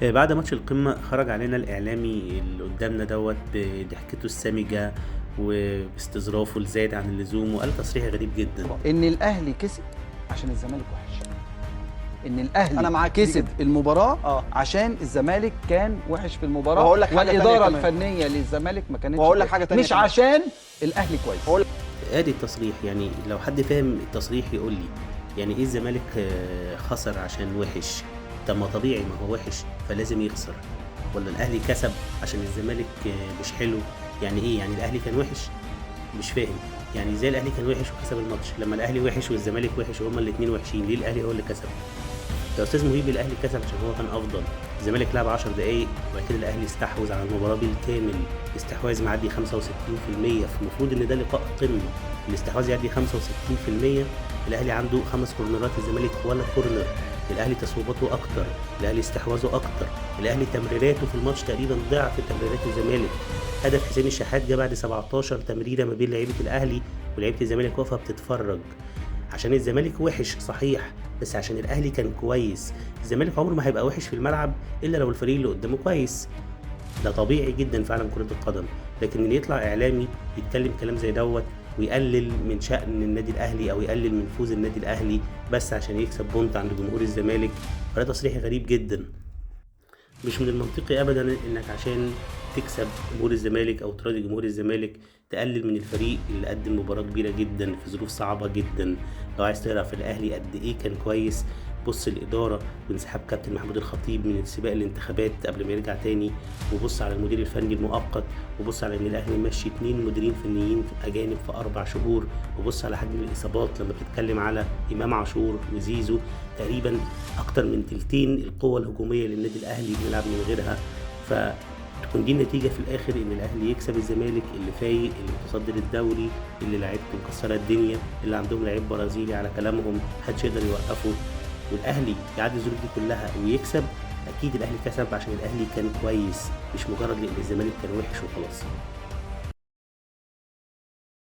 بعد ماتش القمة خرج علينا الإعلامي اللي قدامنا دوت بضحكته السامجة وباستظرافه الزايد عن اللزوم، وقال تصريح غريب جدا. ان الاهلي كسب عشان الزمالك وحش، ان الاهلي أنا معاك في دي كسب جدا. المباراه عشان الزمالك كان وحش في المباراه، وهقول لك حاجة تانية والاداره كمان. الفنيه للزمالك ما كانتش وهقول لك كويسة. حاجة تانية مش كمان. عشان الاهلي كويس. هقول ادي التصريح، يعني لو حد فاهم التصريح يقول لي يعني ايه الزمالك خسر عشان وحش؟ طب ما طبيعي، ما هو وحش فلازم يخسر. ولا الاهلي كسب عشان الزمالك مش حلو؟ يعني ايه؟ يعني الاهلي كان وحش؟ مش فاهم. يعني ازاي الاهلي كان وحش وكسب الماتش؟ لما الاهلي وحش والزمالك وحش وهما الاثنين وحشين، ليه الاهلي هو اللي كسب؟ يا استاذ مهيب، الاهلي كسب عشان هو كان افضل. الزمالك لعب 10 دقايق وبعد كده الاهلي استحوذ على المباراه بالكامل، استحواذ معدي 65%. فالمفروض ان ده لقاء قمه، الاستحواذ يعدي 65%. الاهلي عنده 5 كورنرات، الزمالك ولا كورنر. الاهلي تصويباته اكتر، الاهلي استحواذه اكتر، الاهلي تمريراته في الماتش تقريبا ضعف تمريرات الزمالك. هدف حسين الشحات جه بعد 17 تمريره ما بين لعيبه الاهلي ولعيبه الزمالك واقفه بتتفرج. عشان الزمالك وحش صحيح، بس عشان الاهلي كان كويس. الزمالك عمره ما هيبقى وحش في الملعب الا لو الفريق اللي قدامه كويس، ده طبيعي جدا في عالم كرة القدم. لكن ان يطلع اعلامي يتكلم كلام زي دوت ويقلل من شأن النادي الاهلي او يقلل من فوز النادي الاهلي بس عشان يكسب بونت عند جمهور الزمالك، فده تصريح غريب جدا. مش من المنطقي ابدا انك عشان تكسب جمهور الزمالك او تراضي جمهور الزمالك تقلل من الفريق اللي قدم مباراة كبيرة جدا في ظروف صعبة جدا. لو عايز تعرف الاهلي قد ايه كان كويس، بص الاداره وانسحاب كابتن محمود الخطيب من سباق الانتخابات قبل ما يرجع تاني، وبص على المدير الفني المؤقت، وبص على ان الاهلي ماشي 2 مديرين فنيين اجانب في 4 شهور، وبص على حجم الاصابات لما بتتكلم على امام عاشور وزيزو، تقريبا اكتر من تلتين القوه الهجوميه للنادي الاهلي بنلعب من غيرها. فتكون دي النتيجه في الاخر ان الاهلي يكسب الزمالك اللي فايق، اللي متصدر الدوري، اللي لعيبته مكسره الدنيا، اللي عندهم لعيب برازيلي على كلامهم محدش يقدر يوقفه، والاهلي يعدي الظروف دي كلها ويكسب. اكيد الاهلي كسب عشان الاهلي كان كويس، مش مجرد لان الزمالك كان وحش وخلاص.